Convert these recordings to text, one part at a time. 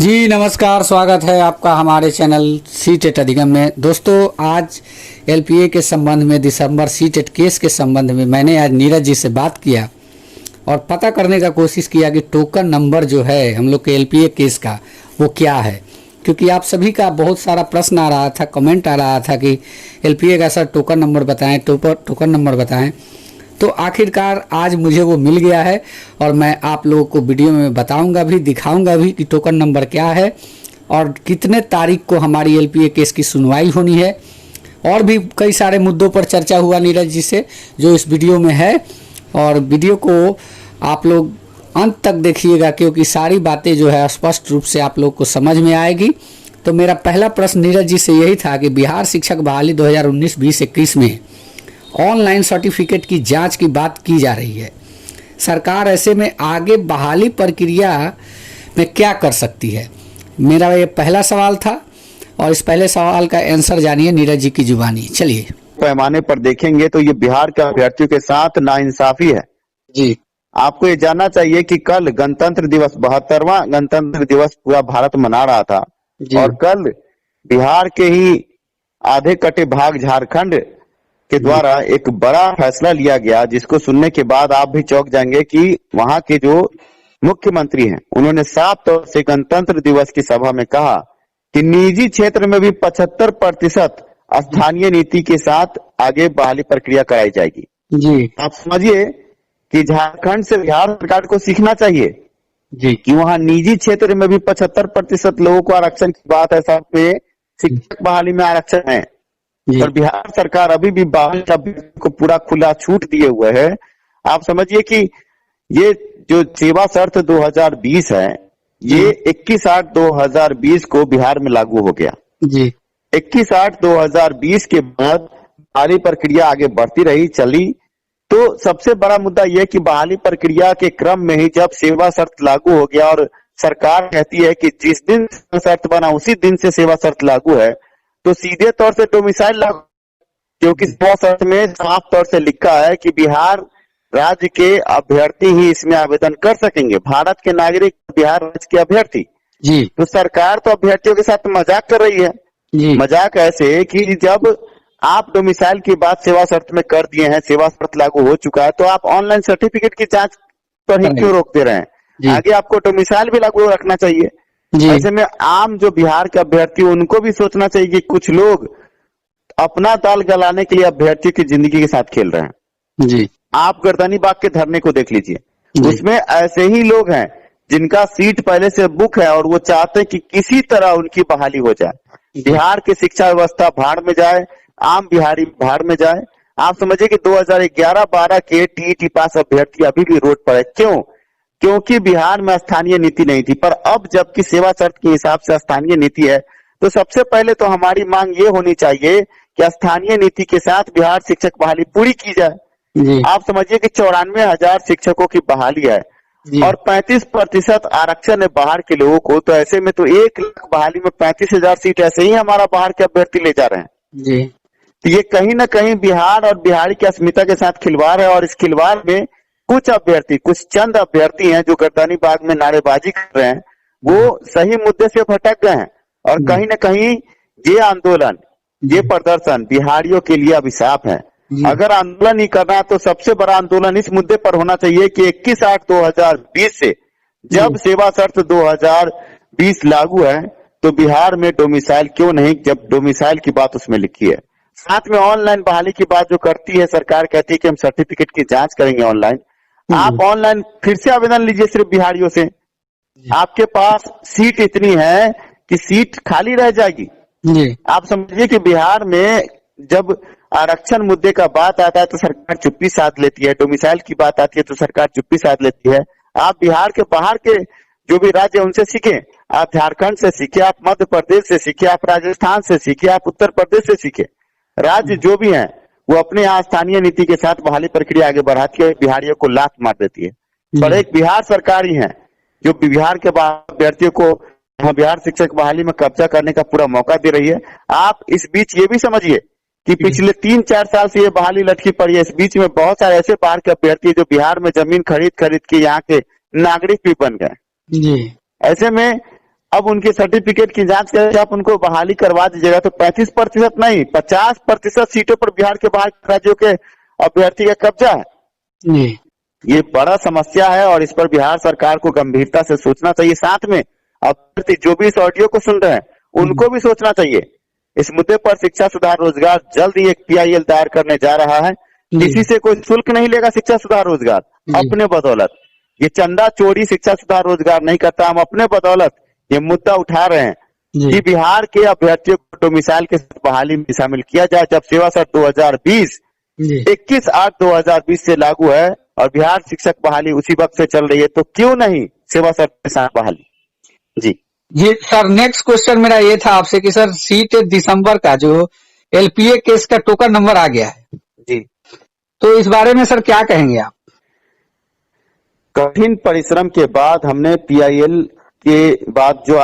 जी नमस्कार, स्वागत है आपका हमारे चैनल सी टेट अधिगम में। दोस्तों, आज एलपीए के संबंध में, दिसंबर सी टेट केस के संबंध में मैंने आज नीरज जी से बात किया और पता करने का कोशिश किया कि टोकन नंबर जो है हम लोग के एलपीए केस का वो क्या है, क्योंकि आप सभी का बहुत सारा प्रश्न आ रहा था, कमेंट आ रहा था कि एलपीए का सर टोकन नंबर बताएं, टोकन नंबर बताएं। तो आखिरकार आज मुझे वो मिल गया है और मैं आप लोगों को वीडियो में बताऊंगा भी, दिखाऊंगा भी कि टोकन नंबर क्या है और कितने तारीख को हमारी एलपीए केस की सुनवाई होनी है। और भी कई सारे मुद्दों पर चर्चा हुआ नीरज जी से जो इस वीडियो में है, और वीडियो को आप लोग अंत तक देखिएगा क्योंकि सारी बातें जो है स्पष्ट रूप से आप लोग को समझ में आएगी। तो मेरा पहला प्रश्न नीरज जी से यही था कि बिहार शिक्षक बहाली 2019-20-21 में ऑनलाइन सर्टिफिकेट की जांच की बात की जा रही है। सरकार ऐसे में आगे बहाली प्रक्रिया में क्या कर सकती है? मेरा ये पहला सवाल था और इस पहले सवाल का आंसर जानिए नीरज जी की जुबानी। चलिए, पैमाने पर देखेंगे तो ये बिहार के अभ्यर्थियों के साथ नाइंसाफी है जी। आपको ये जानना चाहिए कि कल गणतंत्र दिवस 72वां गणतंत्र दिवस पूरा भारत मना रहा था और कल बिहार के ही आधे कटे भाग झारखंड के द्वारा एक बड़ा फैसला लिया गया, जिसको सुनने के बाद आप भी चौंक जाएंगे कि वहां के जो मुख्यमंत्री हैं उन्होंने साफ तौर से गणतंत्र दिवस की सभा में कहा कि निजी क्षेत्र में भी 75% स्थानीय नीति के साथ आगे बहाली प्रक्रिया कराई जाएगी। जी आप समझिए कि झारखंड से बिहार सरकार को सीखना चाहिए जी कि वहां निजी क्षेत्र में भी 75% लोगों को आरक्षण की बात है, साथ में शिक्षक बहाली में आरक्षण है। और बिहार सरकार अभी भी बहाली अभ्यर्थियों को पूरा खुला छूट दिए हुए है। आप समझिए कि ये जो सेवा शर्त 2020 है, ये 21/8/2020 को बिहार में लागू हो गया। जी 21/8/2020 के बाद बहाली प्रक्रिया आगे बढ़ती रही, चली। तो सबसे बड़ा मुद्दा यह कि बहाली प्रक्रिया के क्रम में ही जब सेवा शर्त लागू हो गया और सरकार कहती है कि जिस दिन शर्त बना उसी दिन से सेवा शर्त लागू है, तो सीधे तौर से डोमिसाइल लागू, क्योंकि सेवा शर्त में साफ तौर से लिखा है कि बिहार राज्य के अभ्यर्थी ही इसमें आवेदन कर सकेंगे, भारत के नागरिक, बिहार राज्य के अभ्यर्थी। जी तो सरकार तो अभ्यर्थियों के साथ मजाक कर रही है। जी मजाक ऐसे कि जब आप डोमिसाइल की बात सेवा शर्त में कर दिए हैं, सेवा शर्त लागू हो चुका है, तो आप ऑनलाइन सर्टिफिकेट की जांच पर ही क्यों रोकते रहे हैं? आगे आपको डोमिसाइल भी लागू रखना चाहिए। ऐसे में आम जो बिहार के अभ्यर्थी उनको भी सोचना चाहिए कि कुछ लोग अपना दाल गलाने के लिए अभ्यर्थियों की जिंदगी के साथ खेल रहे हैं। जी आप गर्दनी बाग के धरने को देख लीजिए, उसमें ऐसे ही लोग हैं जिनका सीट पहले से बुक है और वो चाहते हैं कि किसी तरह उनकी बहाली हो जाए। बिहार की शिक्षा व्यवस्था भाड़ में जाए, आम बिहारी भाड़ में जाए। आप समझिए कि 2011-12 के टीईटी पास अभ्यर्थी अभी भी रोड पर है। क्यों? क्योंकि बिहार में स्थानीय नीति नहीं थी। पर अब जबकि सेवा शर्त के हिसाब से स्थानीय नीति है, तो सबसे पहले तो हमारी मांग ये होनी चाहिए कि स्थानीय नीति के साथ बिहार शिक्षक बहाली पूरी की जाए। आप समझिए कि 94,000 शिक्षकों की बहाली है और 35% आरक्षण है बाहर के लोगों को। तो ऐसे में तो 1 लाख बहाली में 35,000 सीट ऐसे ही हमारा बाहर के अभ्यर्थी ले जा रहे हैं। जी तो ये कहीं ना कहीं बिहार और बिहारी की अस्मिता के साथ खिलवाड़ है। और इस खिलवाड़ में कुछ अभ्यर्थी, कुछ चंद अभ्यर्थी हैं जो गर्दनी बाग में नारेबाजी कर रहे हैं, वो सही मुद्दे से भटक गए हैं। और कहीं ना कहीं ये आंदोलन, ये प्रदर्शन बिहारियों के लिए अभिशाप है। अगर आंदोलन ही करना है तो सबसे बड़ा आंदोलन इस मुद्दे पर होना चाहिए कि 21/8/2020 से जब सेवा शर्त 2020 लागू है, तो बिहार में डोमिसाइल क्यों नहीं, जब डोमिसाइल की बात उसमें लिखी है। साथ में ऑनलाइन बहाली की बात जो करती है सरकार, कहती है कि हम सर्टिफिकेट की जांच करेंगे ऑनलाइन। आप ऑनलाइन फिर से आवेदन लीजिए सिर्फ बिहारियों से। आपके पास सीट इतनी है कि सीट खाली रह जाएगी। आप समझिए कि बिहार में जब आरक्षण मुद्दे का बात आता है तो सरकार चुप्पी साध लेती है, डोमिसाइल की बात आती है तो सरकार चुप्पी साध लेती है। आप बिहार के बाहर के जो भी राज्य उनसे सीखें, आप झारखंड से सीखे, आप मध्य प्रदेश से सीखे, आप राजस्थान से सीखे, आप उत्तर प्रदेश से सीखे। राज्य जो भी हैं वो अपने यहाँ स्थानीय नीति के साथ बहाली प्रक्रिया आगे बढ़ाती है, बिहारियों को लात मार देती है। पर एक बिहार सरकार ही है जो बिहार के अभ्यर्थियों को बिहार शिक्षक बहाली में कब्जा करने का पूरा मौका दे रही है। आप इस बीच ये भी समझिए कि पिछले 3-4 साल से ये बहाली लटकी पड़ी है। इस बीच में बहुत सारे ऐसे बाहर के अभ्यर्थी जो बिहार में जमीन खरीद के यहाँ के नागरिक भी बन गए। ऐसे में अब उनके सर्टिफिकेट की जांच करके आप उनको बहाली करवा दीजिएगा तो 35% नहीं 50% सीटों पर बिहार के बाहर के राज्यों के अभ्यर्थी का कब्जा है। जी ये बड़ा समस्या है और इस पर बिहार सरकार को गंभीरता से सोचना चाहिए। साथ में अभ्यर्थी जो भी इस ऑडियो को सुन रहे हैं उनको भी सोचना चाहिए। इस मुद्दे पर शिक्षा सुधार रोजगार जल्द ही एक PIL दायर करने जा रहा है। किसी से कोई शुल्क नहीं लेगा शिक्षा सुधार रोजगार, अपने बदौलत। ये चंदा चोरी शिक्षा सुधार रोजगार नहीं करता, हम अपने बदौलत ये मुद्दा उठा रहे हैं कि बिहार के अभ्यर्थियों को डोमिसाइल के साथ बहाली में शामिल किया जाए। जब सेवा सत्र 2020 21/8/2020 से लागू है और बिहार शिक्षक बहाली उसी वक्त से चल रही है, तो क्यों नहीं सेवा सत्र के साथ बहाली। जी सर, नेक्स्ट क्वेश्चन मेरा ये था आपसे कि सर सीट दिसंबर का जो LPA केस का टोकन नंबर आ गया है जी, तो इस बारे में सर क्या कहेंगे आप? कठिन परिश्रम के बाद हमने PIL के बाद जो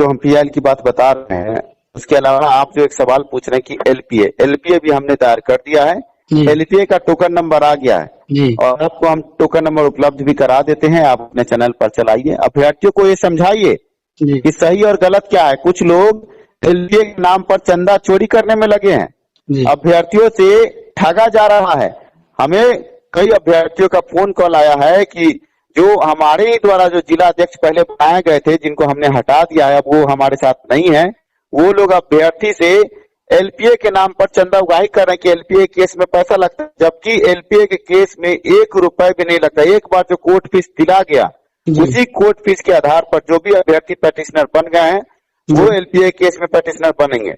हम PIL की बात बता रहे हैं, उसके अलावा आप जो एक सवाल पूछ रहे हैं कि LPA भी हमने दायर कर दिया है। LPA का टोकन नंबर आ गया है जी। और आपको हम टोकन नंबर उपलब्ध भी करा देते हैं। आप अपने चैनल पर चलाइए, अभ्यर्थियों को ये समझाइए कि सही और गलत क्या है। कुछ लोग LPA के नाम पर चंदा चोरी करने में लगे हैं, अभ्यर्थियों से ठगा जा रहा है। हमें कई अभ्यर्थियों का फोन कॉल आया है कि जो हमारे ही द्वारा जो जिला अध्यक्ष पहले बनाए गए थे, जिनको हमने हटा दिया है, वो हमारे साथ नहीं है, वो लोग अभ्यर्थी से LPA के नाम पर चंदा उगाही कर रहे हैं कि LPA केस में पैसा लगता है, जबकि LPA के केस में 1 रुपए भी नहीं लगता। एक बार जो कोर्ट फीस दिला गया, उसी कोर्ट फीस के आधार पर जो भी अभ्यर्थी पेटिशनर बन गए हैं वो LPA केस में पेटिशनर बनेंगे।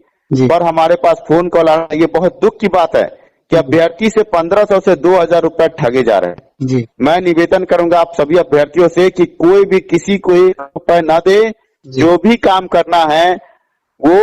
पर हमारे पास फोन कॉल आ रहा है, ये बहुत दुख की बात है कि अभ्यर्थी से 1500 से 2000 रुपए ठगे जा रहे हैं। जी। मैं निवेदन करूंगा आप सभी अभ्यर्थियों से कि कोई भी किसी को 1 रुपए न दे। जो भी काम करना है वो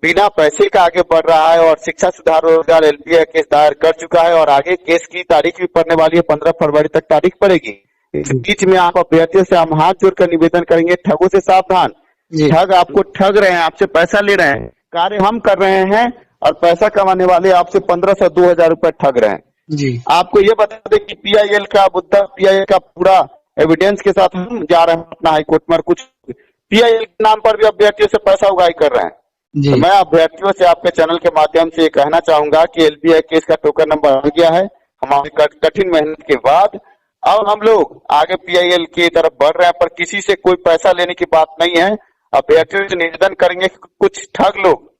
बिना पैसे का आगे बढ़ रहा है और शिक्षा सुधार रोजगार LPA केस दायर कर चुका है और आगे केस की तारीख भी पड़ने वाली है, 15 फरवरी तक तारीख पड़ेगी। इस बीच में आप अभ्यर्थियों से हम हाथ जोड़कर निवेदन करेंगे, ठगों से सावधान। ठग आपको ठग रहे हैं, आपसे पैसा ले रहे हैं, कार्य हम कर रहे हैं और पैसा कमाने वाले आपसे 1500 से 2000 रुपए ठग रहे हैं। जी। आपको ये बता दें कि PIL का मुद्दा, PIL का पूरा एविडेंस के साथ हम जा रहे हैं अपना हाईकोर्ट में। कुछ PIL के नाम पर भी अभ्यर्थियों से पैसा उगाही कर रहे हैं। तो मैं अभ्यर्थियों से आपके चैनल के माध्यम से कहना चाहूंगा कि LPA केस का टोकन नंबर आ गया है। हमारी कठिन मेहनत के बाद अब हम लोग आगे PIL की तरफ बढ़ रहे हैं, पर किसी से कोई पैसा लेने की बात नहीं है। अभ्यर्थियों से निवेदन करेंगे कि कुछ ठग लोग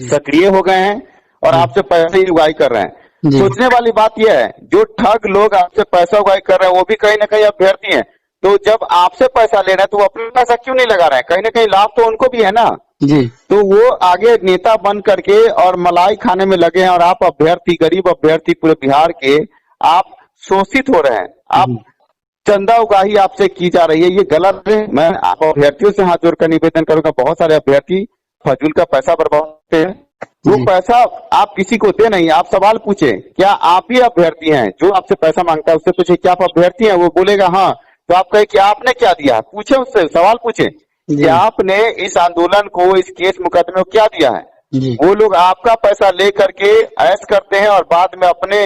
सक्रिय हो गए हैं और आपसे पैसे ही उगाही कर रहे हैं। सोचने वाली बात यह है, जो ठग लोग आपसे पैसा उगाही कर रहे हैं वो भी कहीं ना कहीं अभ्यर्थी हैं। तो जब आपसे पैसा ले रहे हैं तो वो अपना पैसा क्यों नहीं लगा रहे हैं? कहीं ना कहीं लाभ तो उनको भी है ना। जी। तो वो आगे नेता बन करके और मलाई खाने में लगे हैं और आप अभ्यर्थी, गरीब अभ्यर्थी पूरे बिहार के, आप शोषित हो रहे हैं। आप चंदा उगाही आपसे की जा रही है, ये गलत है। मैं आप अभ्यर्थियों से हाथ जोड़कर निवेदन करूंगा, बहुत सारे अभ्यर्थी फजूल का पैसा बर्बाद करते हैं। वो पैसा आप किसी को दे नहीं, आप सवाल पूछे, क्या आप ही अभ्यर्थी हैं? जो आपसे पैसा मांगता है उससे पूछे क्या आप अभ्यर्थी हैं? वो बोलेगा हाँ। तो आप कहे कि आपने क्या दिया? पूछे उससे, सवाल पूछे कि आपने इस आंदोलन को, इस केस मुकदमे को क्या दिया है। वो लोग आपका पैसा ले करके ऐश करते हैं और बाद में अपने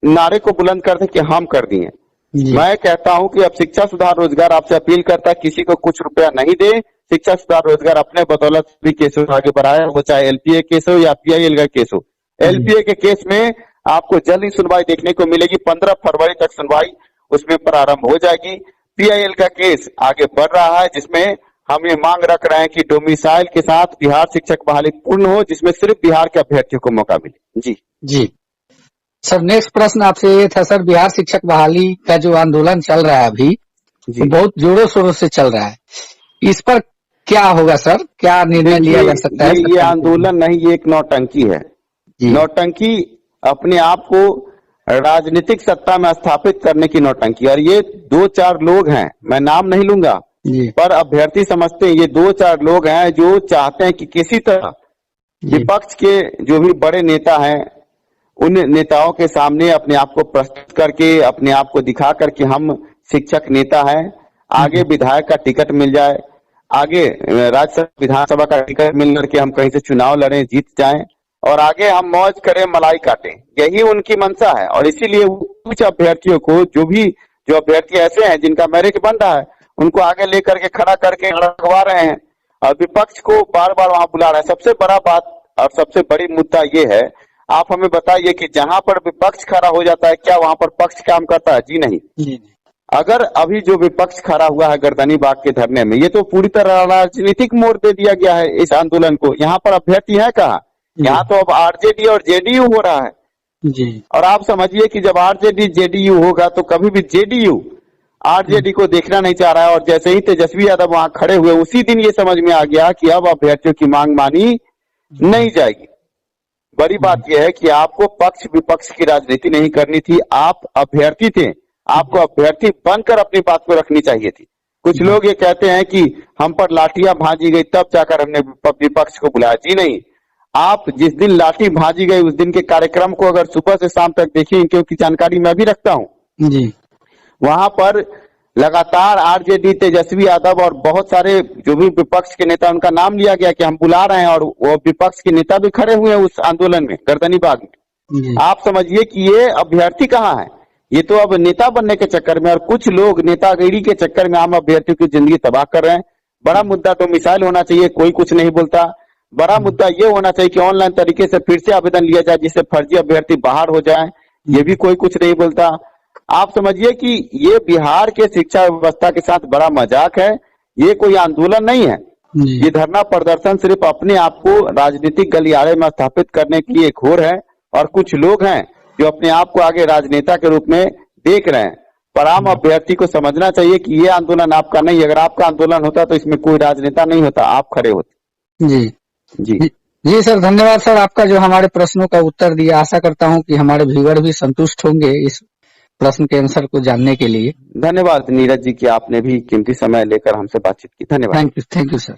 नारे को बुलंद करते हैं कि हम कर दिए। मैं कहता हूं कि अब शिक्षा सुधार रोजगार आपसे अपील करता है, किसी को कुछ रुपया नहीं दे। शिक्षा सुधार रोजगार अपने बदौलत भी केस आगे बढ़ाया, वो चाहे LPA केस हो या PIL का केस हो। LPA के केस में आपको जल्दी सुनवाई देखने को मिलेगी, 15 फरवरी तक सुनवाई उसमें प्रारंभ हो जाएगी। PIL का केस आगे बढ़ रहा है, जिसमें हम ये मांग रख रहे हैं कि डोमिसाइल के साथ बिहार शिक्षक बहाली पूर्ण हो, जिसमें सिर्फ बिहार के अभ्यर्थियों को मौका मिले। जी सर, नेक्स्ट प्रश्न आपसे ये था सर, बिहार शिक्षक बहाली का जो आंदोलन चल रहा है अभी, तो बहुत जोरों शोरों से चल रहा है, इस पर क्या होगा सर? क्या निर्णय लिया जा सकता है? ये आंदोलन नहीं, ये एक नौटंकी है। नौटंकी अपने आप को राजनीतिक सत्ता में स्थापित करने की नौटंकी। और ये 2-4 लोग हैं, मैं नाम नहीं लूंगा, पर अभ्यर्थी समझते हैं ये 2-4 लोग हैं जो चाहते हैं कि किसी तरह विपक्ष के जो भी बड़े नेता हैं उन नेताओं के सामने अपने आप को प्रस्तुत करके, अपने आप को दिखा करके हम शिक्षक नेता हैं, आगे विधायक का टिकट मिल जाए, आगे राज्यसभा विधानसभा का टिकट मिल करके हम कहीं से चुनाव लड़ें, जीत जाएं और आगे हम मौज करें, मलाई काटें। यही उनकी मंशा है। और इसीलिए कुछ अभ्यर्थियों को, जो अभ्यर्थी ऐसे हैं जिनका मेरिट बन रहा है, उनको आगे लेकर के खड़ा करके लड़वा रहे हैं और विपक्ष को बार बार वहां बुला रहे हैं। सबसे बड़ा बात और सबसे बड़ी मुद्दा ये है, आप हमें बताइए कि जहां पर विपक्ष खड़ा हो जाता है क्या वहां पर पक्ष काम करता है? जी नहीं। अगर अभी जो विपक्ष खड़ा हुआ है गर्दनी बाग के धरने में, ये तो पूरी तरह राजनीतिक मोड़ दे दिया गया है इस आंदोलन को। यहाँ पर अभ्यर्थी है कहाँ? यहाँ तो अब आरजेडी और जेडीयू हो रहा है जी। और आप समझिए कि जब आरजेडी जेडीयू होगा तो कभी भी जेडीयू आरजेडी को देखना नहीं चाह रहा है। और जैसे ही तेजस्वी यादव वहां खड़े हुए उसी दिन ये समझ में आ गया कि अब अभ्यर्थियों की मांग मानी नहीं जाएगी। बड़ी बात यह है कि आपको पक्ष विपक्ष की राजनीति नहीं करनी थी। आप अभ्यर्थी थे, आपको अभ्यर्थी बनकर अपनी बात को रखनी चाहिए थी। कुछ लोग ये कहते हैं कि हम पर लाठियां भाजी गई तब जाकर हमने विपक्ष को बुलाया। जी नहीं, आप जिस दिन लाठी भाजी गई उस दिन के कार्यक्रम को अगर सुबह से शाम तक देखें, क्योंकि जानकारी मैं भी रखता हूं जी, वहां पर लगातार आरजेडी तेजस्वी यादव और बहुत सारे जो भी विपक्ष के नेता, उनका नाम लिया गया कि हम बुला रहे हैं, और वो विपक्ष के नेता भी खड़े हुए हैं उस आंदोलन में गर्दनी बाग में। आप समझिए कि ये अभ्यर्थी कहाँ है? ये तो अब नेता बनने के चक्कर में और कुछ लोग नेतागिरी के चक्कर में आम अभ्यर्थियों की जिंदगी तबाह कर रहे हैं। बड़ा मुद्दा तो मिसाइल होना चाहिए, कोई कुछ नहीं बोलता। बड़ा मुद्दा ये होना चाहिए कि ऑनलाइन तरीके से फिर से आवेदन लिया जाए जिससे फर्जी अभ्यर्थी बाहर हो जाए, ये भी कोई कुछ नहीं बोलता। आप समझिए कि ये बिहार के शिक्षा व्यवस्था के साथ बड़ा मजाक है, ये कोई आंदोलन नहीं है। ये धरना प्रदर्शन सिर्फ अपने आप को राजनीतिक गलियारे में स्थापित करने की एक घोर है, और कुछ लोग हैं जो अपने आप को आगे राजनेता के रूप में देख रहे हैं। पर आम अभ्यर्थी को समझना चाहिए कि ये आंदोलन आपका नहीं। अगर आपका आंदोलन होता तो इसमें कोई राजनेता नहीं होता, आप खड़े होते। जी जी जी सर, धन्यवाद सर, आपका जो हमारे प्रश्नों का उत्तर दिया। आशा करता हूं कि हमारे व्यूअर भी संतुष्ट होंगे इस प्रश्न के आंसर को जानने के लिए। धन्यवाद नीरज जी कि आपने भी कीमती समय लेकर हमसे बातचीत की। धन्यवाद। Thank you sir.